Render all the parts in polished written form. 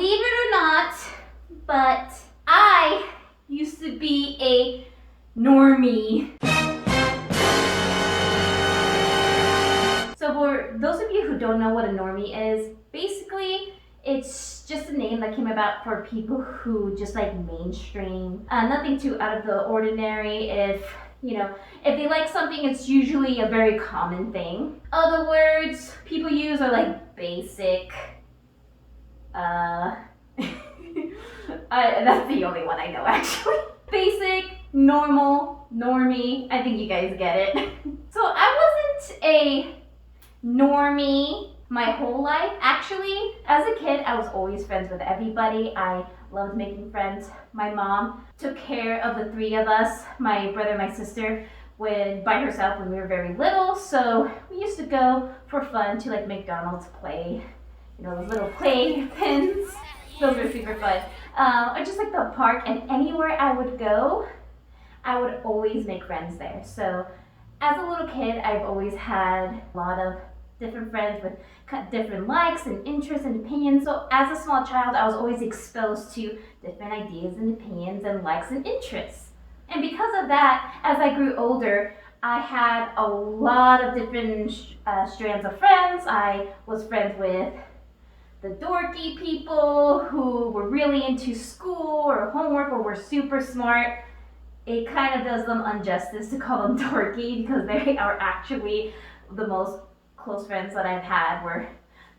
believe it or not, but I used to be a normie. So for those of you who don't know what a normie is, basically it's just a name that came about for people who just like mainstream. Nothing too out of the ordinary. If they like something, it's usually a very common thing. Other words people use are like basic. That's the only one I know actually. Basic, normal, normie. I think you guys get it. So I wasn't a normie my whole life. Actually, as a kid, I was always friends with everybody. I loved making friends. My mom took care of the three of us, my brother, my sister, by herself when we were very little. So we used to go for fun to like McDonald's play, those little play pins. Those were super fun. Or just like the park, and anywhere I would go, I would always make friends there. So as a little kid, I've always had a lot of different friends with different likes and interests and opinions. So as a small child, I was always exposed to different ideas and opinions and likes and interests. And because of that, as I grew older, I had a lot of different strands of friends. I was friends with the dorky people who were really into school or homework or were super smart. It kind of does them injustice to call them dorky because they are actually the most close friends that I've had were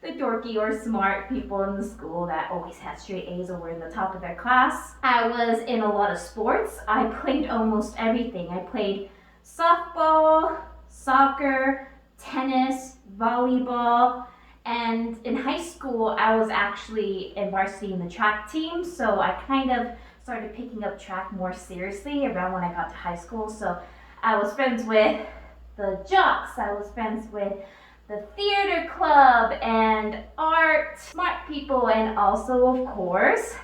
the dorky or smart people in the school that always had straight A's or were in the top of their class. I was in a lot of sports. I played almost everything. I played softball, soccer, tennis, volleyball, and in high school I was actually in varsity in the track team, so I kind of started picking up track more seriously around when I got to high school. So I was friends with the jocks, I was friends with the theater club and art, smart people, and also, of course,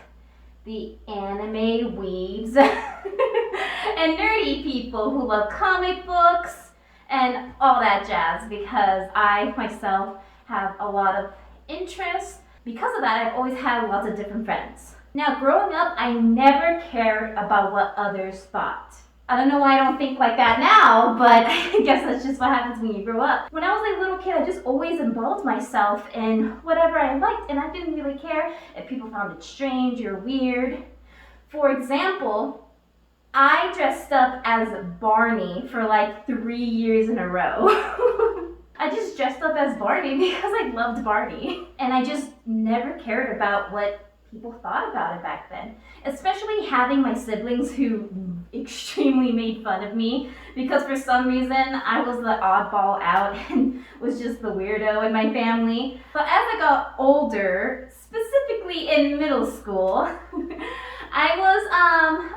the anime weebs and nerdy people who love comic books and all that jazz, because I myself have a lot of interest. Because of that, I've always had lots of different friends. Now, growing up, I never cared about what others thought. I don't know why I don't think like that now, but I guess that's just what happens when you grow up. When I was a little kid, I just always involved myself in whatever I liked, and I didn't really care if people found it strange or weird. For example, I dressed up as Barney for like 3 years in a row. I just dressed up as Barney because I loved Barney. And I just never cared about what people thought about it back then. Especially having my siblings who extremely made fun of me because for some reason I was the oddball out and was just the weirdo in my family. But as I got older, specifically in middle school, I was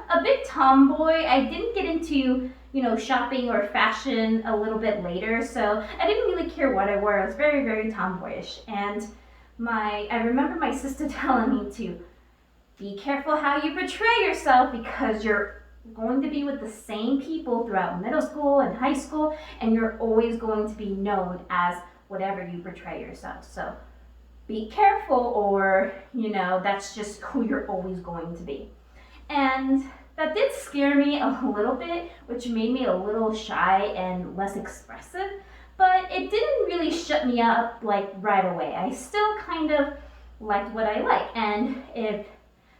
a big tomboy. I didn't get into shopping or fashion a little bit later, so I didn't really care what I wore. I was very, very tomboyish. And I remember my sister telling me to be careful how you portray yourself because you're going to be with the same people throughout middle school and high school, and you're always going to be known as whatever you portray yourself. So be careful, or that's just who you're always going to be. And that did scare me a little bit, which made me a little shy and less expressive, but it didn't really shut me up like right away. I still kind of liked what I like, and if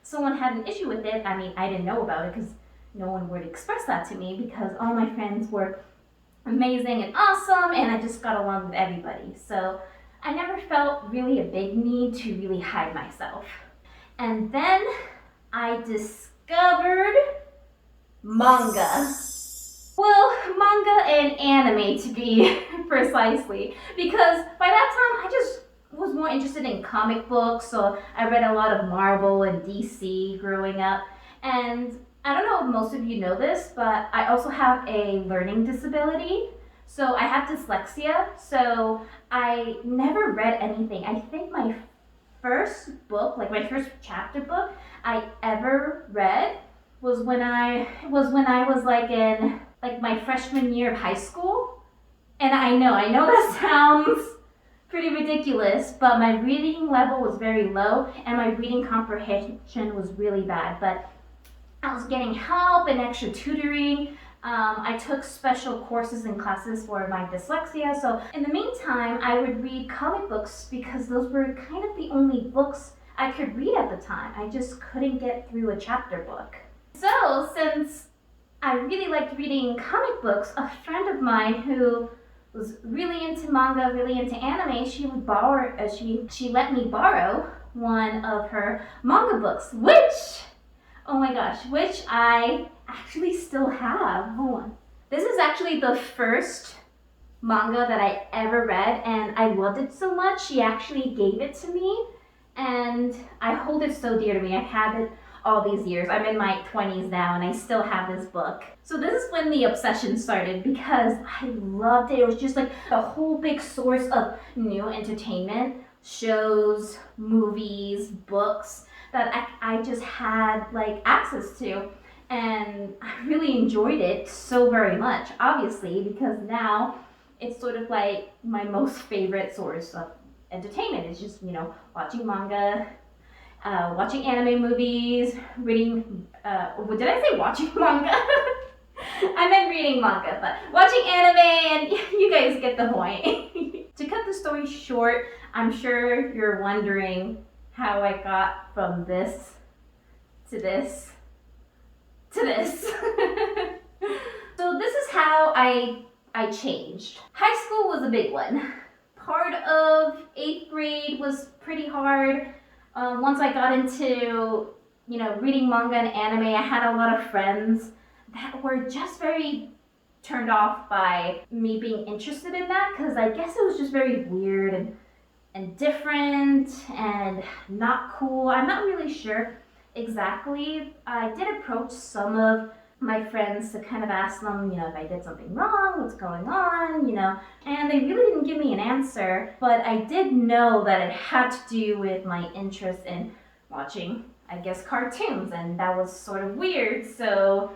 someone had an issue with it, I didn't know about it because no one would express that to me because all my friends were amazing and awesome, and I just got along with everybody. So I never felt really a big need to really hide myself. And then I discovered manga. Well, manga and anime to be precisely, because by that time I just was more interested in comic books, so I read a lot of Marvel and DC growing up. And I don't know if most of you know this, but I also have a learning disability. So I have dyslexia, so I never read anything. I think my first book, like my first chapter book I ever read was when I was like in like my freshman year of high school. And I know that sounds pretty ridiculous, but my reading level was very low and my reading comprehension was really bad. But I was getting help and extra tutoring. I took special courses and classes for my dyslexia. So in the meantime, I would read comic books because those were kind of the only books I could read at the time. I just couldn't get through a chapter book. So since I really liked reading comic books, a friend of mine who was really into manga, really into anime, she let me borrow one of her manga books, which I actually still have. Hold on. This is actually the first manga that I ever read, and I loved it so much, she actually gave it to me, and I hold it so dear to me. I've had it all these years. I'm in my 20s now, and I still have this book. So this is when the obsession started because I loved it. It was just like a whole big source of new entertainment, shows, movies, books that I just had like access to, and I really enjoyed it so very much, obviously, because now it's sort of like my most favorite source of entertainment. It's just, watching manga, watching anime movies, reading, did I say watching manga? I meant reading manga, but watching anime, and you guys get the point. To cut the story short, I'm sure you're wondering how I got from this to this to this. So this is how I changed. High school was a big one. Part of 8th grade was pretty hard. Once I got into, reading manga and anime, I had a lot of friends that were just very turned off by me being interested in that, because I guess it was just very weird and different and not cool. I'm not really sure exactly. I did approach some of my friends to kind of ask them, if I did something wrong, what's going on, and they really didn't give me an answer, but I did know that it had to do with my interest in watching, I guess, cartoons, and that was sort of weird, so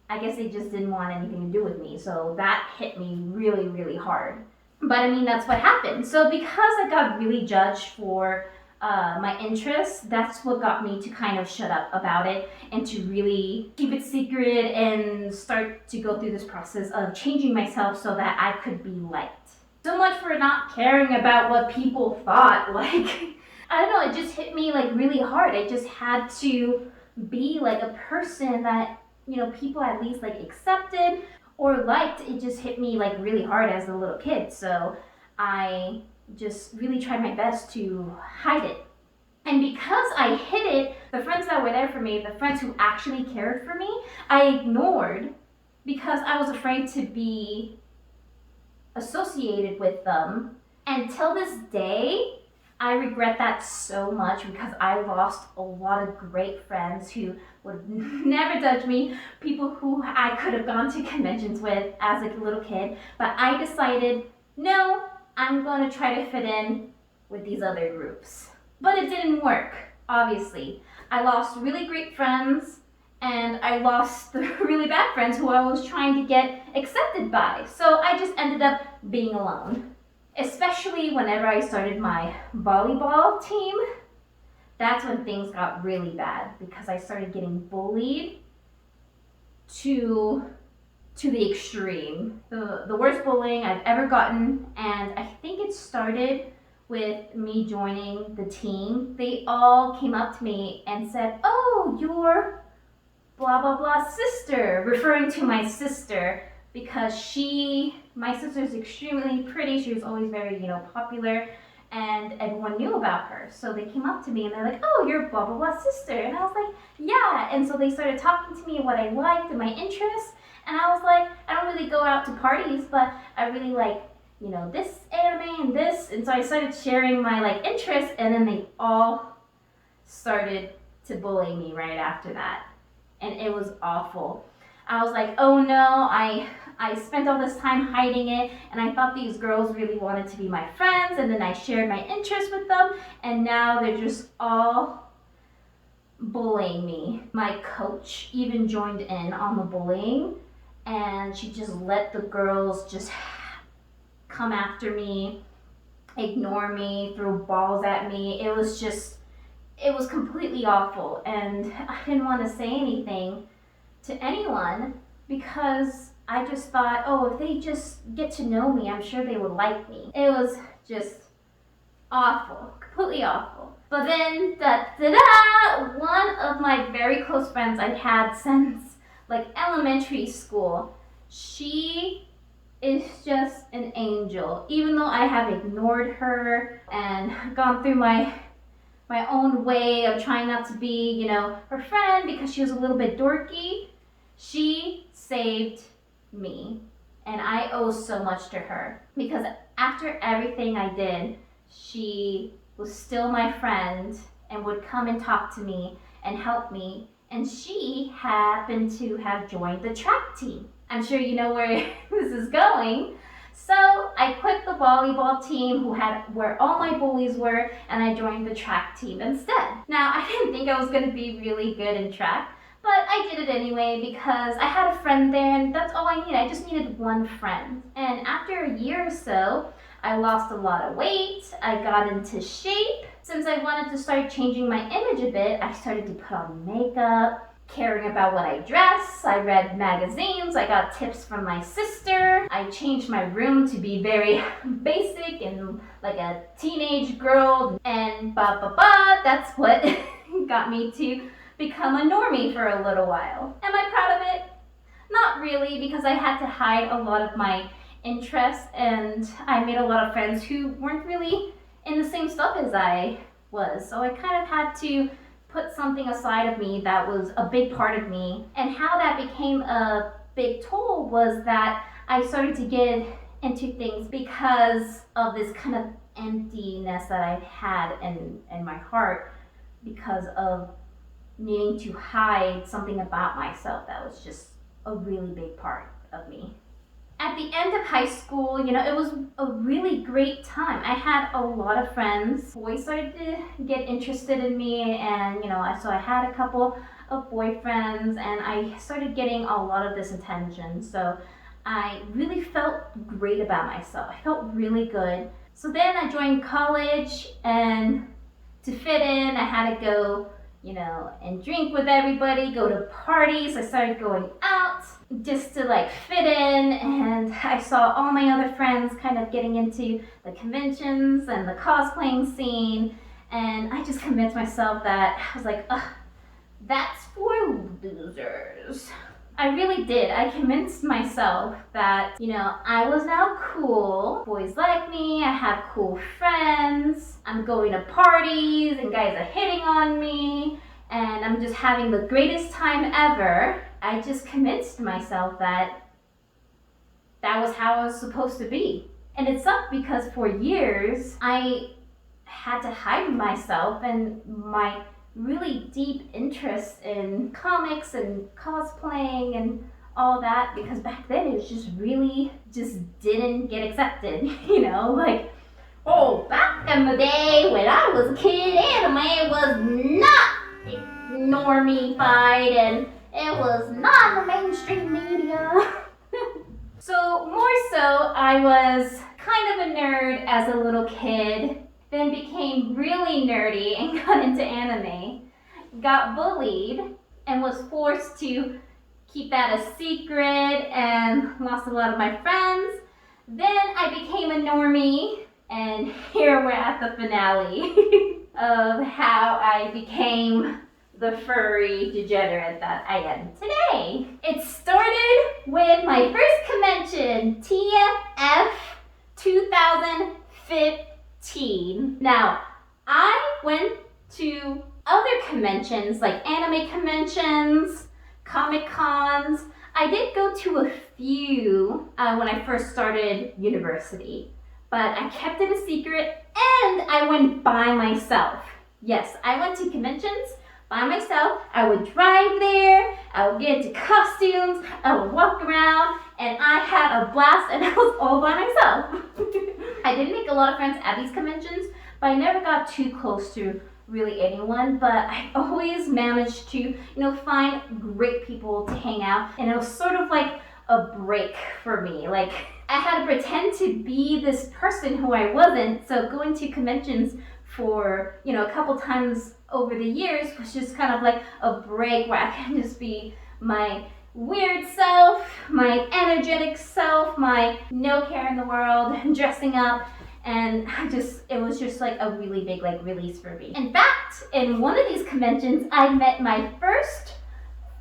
I guess they just didn't want anything to do with me, so that hit me really, really hard. But I mean, that's what happened. So because I got really judged for my interests, that's what got me to kind of shut up about it and to really keep it secret and start to go through this process of changing myself so that I could be liked. So much for not caring about what people thought. Like, I don't know, it just hit me like really hard. I just had to be like a person that, people at least like accepted or liked. It just hit me like really hard as a little kid. So I just really tried my best to hide it. And because I hid it, the friends that were there for me, the friends who actually cared for me, I ignored because I was afraid to be associated with them. And till this day, I regret that so much because I lost a lot of great friends who would never judge me, people who I could have gone to conventions with as a little kid. But I decided, no, I'm going to try to fit in with these other groups. But it didn't work, obviously. I lost really great friends, and I lost the really bad friends who I was trying to get accepted by. So I just ended up being alone. Especially whenever I started my volleyball team, that's when things got really bad because I started getting bullied to the extreme. The worst bullying I've ever gotten, and I think it started with me joining the team. They all came up to me and said, "Oh, you're blah blah blah sister," referring to my sister because my sister's extremely pretty. She was always very, popular, and everyone knew about her. So they came up to me and they're like, "Oh, you're blah blah blah sister," and I was like, "Yeah." And so they started talking to me what I liked and my interests, and I was like, I don't really go out to parties, but I really like, this anime and this, and so I started sharing my like interests, and then they all started to bully me right after that, and it was awful. I was like, oh no, I spent all this time hiding it, and I thought these girls really wanted to be my friends, and then I shared my interests with them, and now they're just all bullying me. My coach even joined in on the bullying, and she just let the girls just come after me. ignore me, throw balls at me. It was completely awful. And I didn't want to say anything to anyone because I just thought, oh, if they just get to know me, I'm sure they would like me. It was just awful, completely awful. But then, one of my very close friends I've had since like elementary school, she is just an angel. Even though I have ignored her and gone through my own way of trying not to be, her friend because she was a little bit dorky, she saved me. And I owe so much to her because after everything I did, she was still my friend and would come and talk to me and help me. And she happened to have joined the track team. I'm sure you know where this is going. So I quit the volleyball team where all my bullies were, and I joined the track team instead. Now, I didn't think I was going to be really good in track, but I did it anyway because I had a friend there, and that's all I needed. I just needed one friend. And after a year or so, I lost a lot of weight. I got into shape. Since I wanted to start changing my image a bit, I started to put on makeup, caring about what I dress. I read magazines. I got tips from my sister. I changed my room to be very basic and like a teenage girl. And that's what got me to become a normie for a little while. Am I proud of it? Not really, because I had to hide a lot of my interests, and I made a lot of friends who weren't really in the same stuff as I was. So I kind of had to put something aside of me that was a big part of me. And how that became a big toll was that I started to get into things because of this kind of emptiness that I've had in my heart because of needing to hide something about myself that was just a really big part of me. At the end of high school, it was a really great time. I had a lot of friends. Boys started to get interested in me, and so I had a couple of boyfriends, and I started getting a lot of this attention. So I really felt great about myself. I felt really good. So then I joined college, and to fit in, I had to go and drink with everybody, go to parties. I started going out just to fit in, and I saw all my other friends kind of getting into the conventions and the cosplaying scene, and I just convinced myself that I was like, ugh, that's for losers. I really did. I convinced myself that, I was now cool. Boys like me. I have cool friends. I'm going to parties and guys are hitting on me. And I'm just having the greatest time ever. I just convinced myself that was how I was supposed to be. And it sucked because for years, I had to hide myself and my really deep interest in comics and cosplaying and all that, because back then it was just didn't get accepted, oh, back in the day when I was a kid, anime was not normie-fied and it was not in the mainstream media. So more so, I was kind of a nerd as a little kid, then became really nerdy and got into anime, got bullied, and was forced to keep that a secret and lost a lot of my friends. Then I became a normie, and here we're at the finale of how I became the furry degenerate that I am today. It started with my first convention, TFF 2015. Now, I went to other conventions like anime conventions, Comic Cons. I did go to a few when I first started university, but I kept it a secret and I went by myself. Yes, I went to conventions by myself. I would drive there, I would get into costumes, I would walk around, and I had a blast, and I was all by myself. I did make a lot of friends at these conventions, but I never got too close to really anyone, but I always managed to, find great people to hang out, and it was sort of like a break for me. Like, I had to pretend to be this person who I wasn't. So going to conventions for, you know, a couple times over the years was just kind of like a break where I can just be my weird self, my energetic self, my no care in the world, dressing up. And it was just like a really big like release for me. In fact, in one of these conventions, I met my first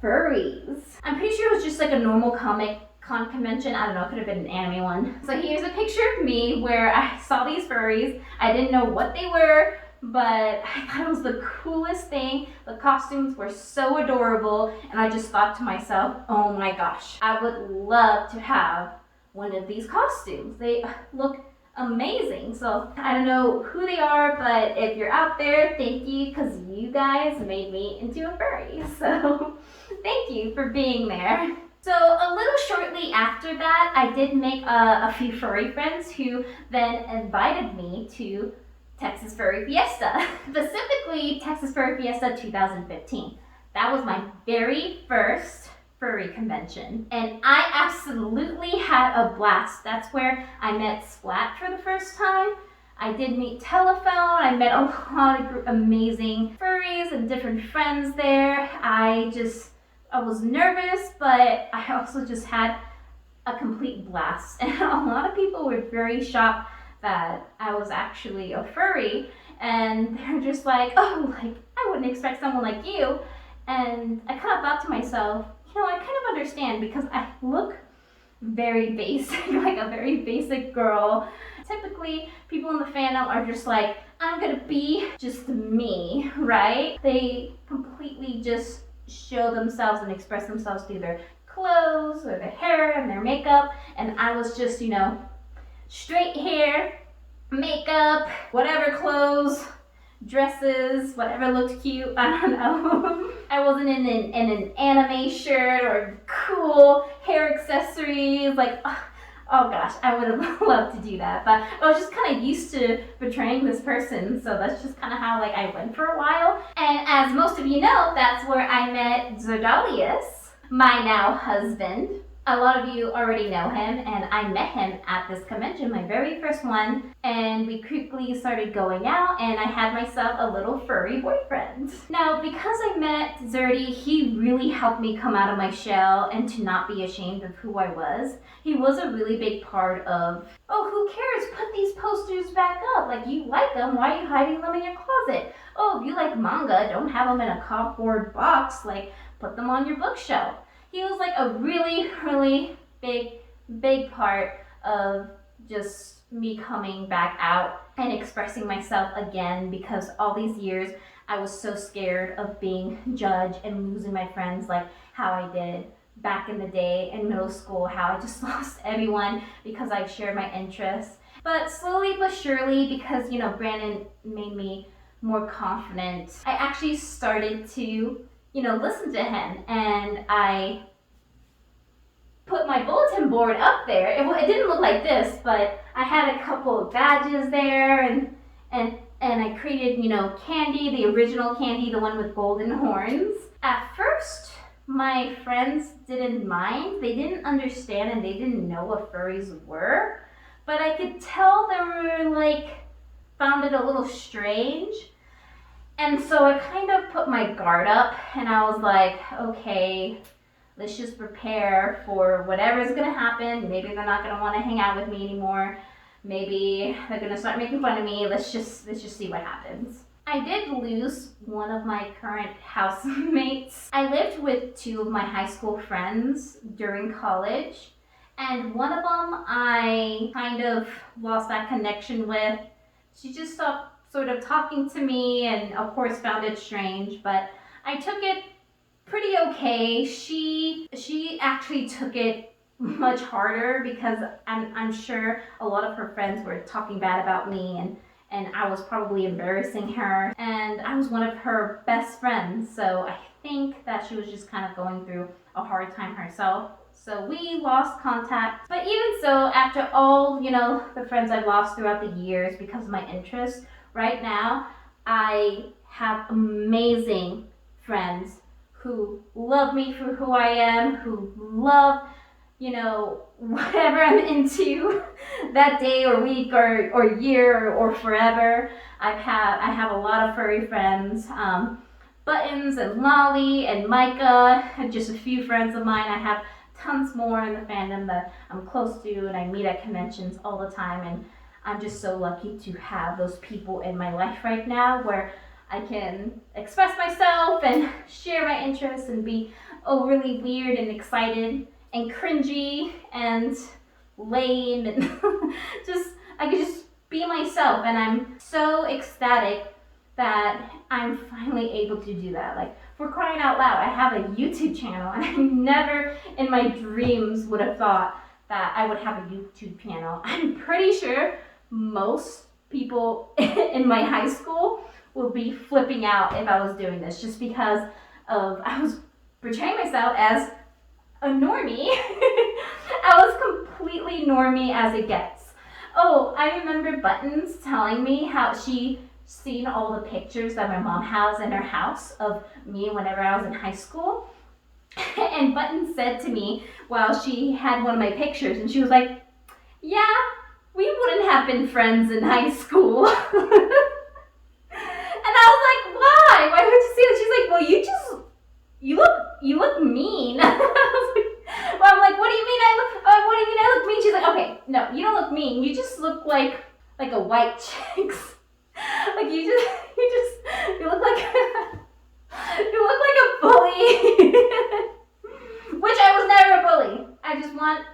furries. I'm pretty sure it was just like a normal comic con convention. I don't know, it could have been an anime one. So here's a picture of me where I saw these furries. I didn't know what they were, but I thought it was the coolest thing. The costumes were so adorable, and I just thought to myself, oh my gosh, I would love to have one of these costumes. They look amazing. So I don't know who they are, but if you're out there, thank you, because you guys made me into a furry. So thank you for being there. So a little shortly after that, I did make a few furry friends who then invited me to Texas Furry Fiesta, specifically Texas Furry Fiesta 2015. That was my very first furry convention, and I absolutely had a blast. That's where I met Splat for the first time. I did meet Telephone. I met a lot of amazing furries and different friends there. I was nervous, but I also just had a complete blast. And a lot of people were very shocked that I was actually a furry, and they're just like, oh, like, I wouldn't expect someone like you. And I kind of thought to myself, you know, I kind of understand, because I look very basic, like a very basic girl. Typically, people in the fandom are just like, I'm gonna be just me, right? They completely just show themselves and express themselves through their clothes or their hair and their makeup. And I was just, you know, straight hair, makeup, whatever clothes, dresses, whatever looked cute, I don't know. I wasn't in an anime shirt or cool hair accessories, like, oh gosh, I would have loved to do that, but I was just kind of used to portraying this person, so that's just kind of how like I went for a while. And as most of you know, that's where I met Zerdalius, my now husband. A lot of you already know him, and I met him at this convention, my very first one, and we quickly started going out, and I had myself a little furry boyfriend. Now, because I met Zerdy, he really helped me come out of my shell and to not be ashamed of who I was. He was a really big part of, oh, who cares? Put these posters back up. Like, you like them, why are you hiding them in your closet? Oh, if you like manga, don't have them in a cardboard box. Like, put them on your bookshelf. He was like a really, really big part of just me coming back out and expressing myself again, because all these years I was so scared of being judged and losing my friends like how I did back in the day in middle school, how I just lost everyone because I shared my interests. But slowly but surely, because, you know, Brandon made me more confident, I actually started to, you know, listen to him, and I put my bulletin board up there. It didn't look like this, but I had a couple of badges there, and I created, you know, candy, the original candy, the one with golden horns. At first, my friends didn't mind. They didn't understand, and they didn't know what furries were, but I could tell they were like, found it a little strange. And so I kind of put my guard up, and I was like, okay, let's just prepare for whatever's gonna happen. Maybe they're not gonna want to hang out with me anymore. Maybe they're gonna start making fun of me. Let's just see what happens. I did lose one of my current housemates. I lived with two of my high school friends during college, and one of them I kind of lost that connection with. She just stopped sort of talking to me, and of course found it strange, but I took it pretty okay. She actually took it much harder, because I'm sure a lot of her friends were talking bad about me, and I was probably embarrassing her, and I was one of her best friends, so I think that she was just kind of going through a hard time herself. So we lost contact. But even so, after all, you know, the friends I've lost throughout the years because of my interests, right now I have amazing friends who love me for who I am, who love whatever I'm into that day or week or year or forever. I have a lot of furry friends. Buttons and Lolly and Micah, and just a few friends of mine. I have tons more in the fandom that I'm close to and I meet at conventions all the time, and I'm just so lucky to have those people in my life right now where I can express myself and share my interests and be overly weird and excited and cringy and lame and I could just be myself, and I'm so ecstatic that I'm finally able to do that. Like, for crying out loud, I have a YouTube channel, and I never in my dreams would have thought that I would have a YouTube channel. I'm pretty sure most people in my high school would be flipping out if I was doing this, just because I was portraying myself as a normie. I was completely normie as it gets. Oh, I remember Buttons telling me how she seen all the pictures that my mom has in her house of me whenever I was in high school. And Button said to me while she had one of my pictures, and she was like, yeah, we wouldn't have been friends in high school. And I was like, why? Why would you say that? She's like, well, you look mean. I was like, well, I'm like, what do you mean what do you mean I look mean? She's like, okay, no, you don't look mean. You just look like a white chick. Like you look like a bully. Which I was never a bully. I just want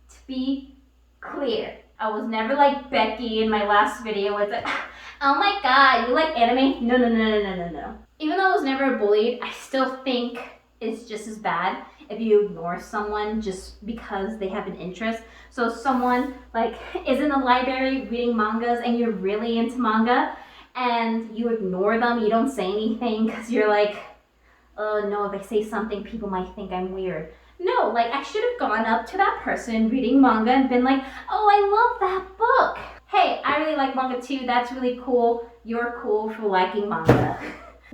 to be clear. I was never like Becky in my last video where it's like, oh my god, you like anime? No. Even though I was never bullied, I still think it's just as bad if you ignore someone just because they have an interest. So if someone like is in the library reading mangas and you're really into manga and you ignore them, you don't say anything because you're like, oh no, if I say something, people might think I'm weird. No, like I should have gone up to that person reading manga and been like, oh, I love that book. Hey, I really like manga too. That's really cool. You're cool for liking manga.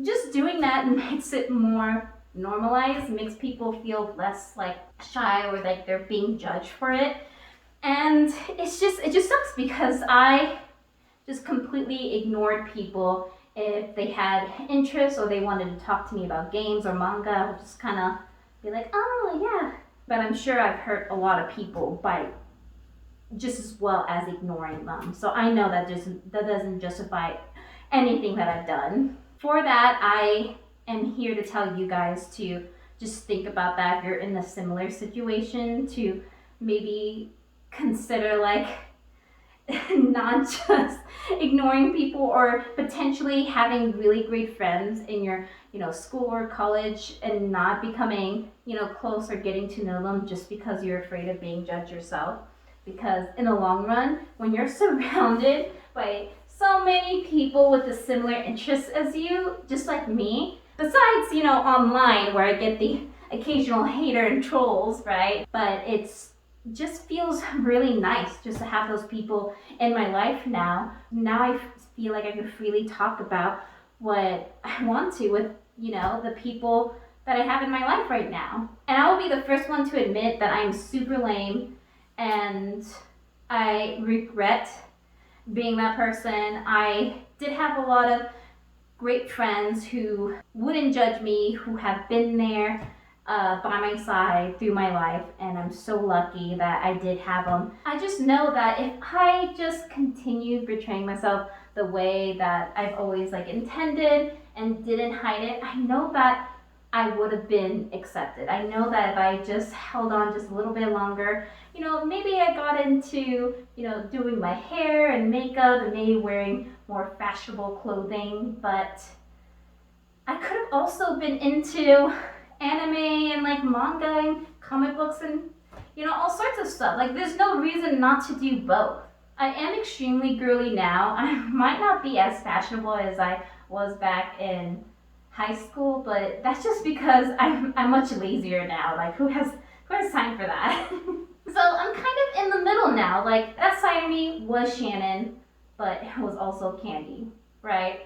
Just doing that makes it more normalized, makes people feel less like shy or like they're being judged for it. And it just sucks because I just completely ignored people if they had interest or they wanted to talk to me about games or manga. I would just kind of be like, oh yeah. But I'm sure I've hurt a lot of people by just as well as ignoring them. So I know that doesn't justify anything that I've done. For that, I am here to tell you guys to just think about that if you're in a similar situation, to maybe consider like not just ignoring people or potentially having really great friends in your school or college and not becoming close or getting to know them just because you're afraid of being judged yourself. Because in the long run, when you're surrounded by so many people with a similar interests as you, just like me, besides online where I get the occasional hater and trolls, right? But it's just feels really nice just to have those people in my life now. Now I feel like I can freely talk about what I want to with, the people that I have in my life right now. And I will be the first one to admit that I'm super lame and I regret being that person. I did have a lot of great friends who wouldn't judge me, who have been there by my side through my life, and I'm so lucky that I did have them. I just know that if I just continued portraying myself the way that I've always intended and didn't hide it, I know that I would have been accepted. I know that if I just held on just a little bit longer, maybe I got into, doing my hair and makeup and maybe wearing more fashionable clothing, but I could have also been into anime and manga and comic books and all sorts of stuff. There's no reason not to do both. I am extremely girly now. I might not be as fashionable as I was back in high school, but that's just because I'm much lazier now. Who has time for that? So I'm kind of in the middle now. That side of me was Shannon, but it was also Candy, right?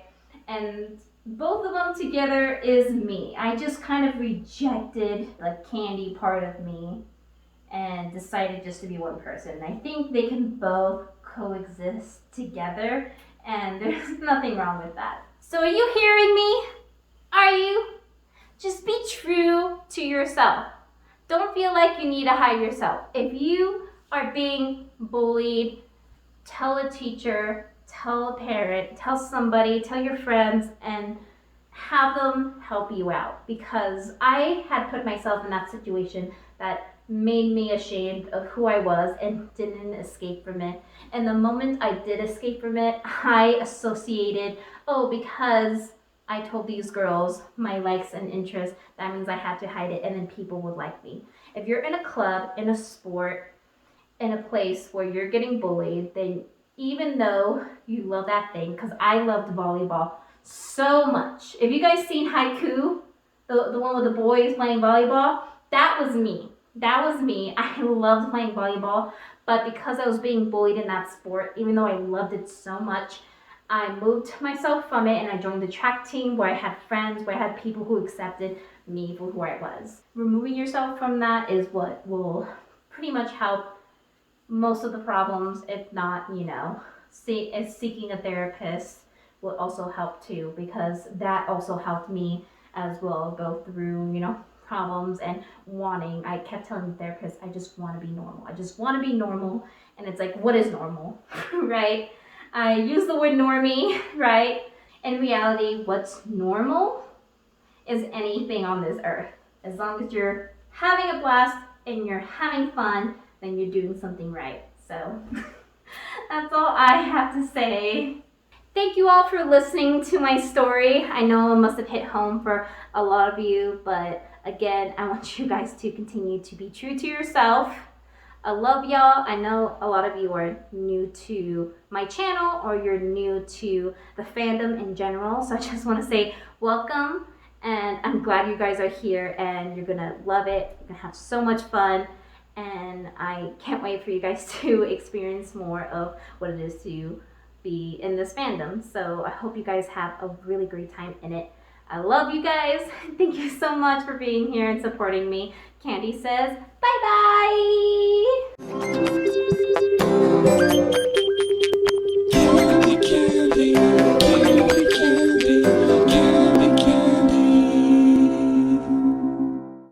And both of them together is me. I just kind of rejected the Candy part of me and decided just to be one person. I think they can both coexist together, and there's nothing wrong with that. So are you hearing me? Are you? Just be true to yourself. Don't feel like you need to hide yourself. If you are being bullied, tell a teacher, tell a parent, tell somebody, tell your friends, and have them help you out. Because I had put myself in that situation that made me ashamed of who I was and didn't escape from it. And the moment I did escape from it, I associated, because I told these girls my likes and interests, that means I had to hide it and then people would like me. If you're in a club, in a sport, in a place where you're getting bullied, then even though you love that thing, because I loved volleyball so much. If you guys seen Haiku, the one with the boys playing volleyball, that was me. That was me. I loved playing volleyball, but because I was being bullied in that sport, even though I loved it so much, I moved myself from it and I joined the track team where I had friends, where I had people who accepted me for who I was. Removing yourself from that is what will pretty much help most of the problems, if not, seeking a therapist will also help too, because that also helped me as well go through, problems and wanting. I kept telling the therapist, I just want to be normal. I just want to be normal. And it's like, what is normal, right? I use the word normie, right? In reality, what's normal is anything on this earth. As long as you're having a blast and you're having fun, then you're doing something right. So that's all I have to say. Thank you all for listening to my story. I know it must have hit home for a lot of you, but again, I want you guys to continue to be true to yourself. I love y'all. I know a lot of you are new to my channel or you're new to the fandom in general. So I just want to say welcome, and I'm glad you guys are here and you're gonna love it. You're gonna have so much fun, and I can't wait for you guys to experience more of what it is to be in this fandom. So I hope you guys have a really great time in it. I love you guys. Thank you so much for being here and supporting me. Candy says bye bye.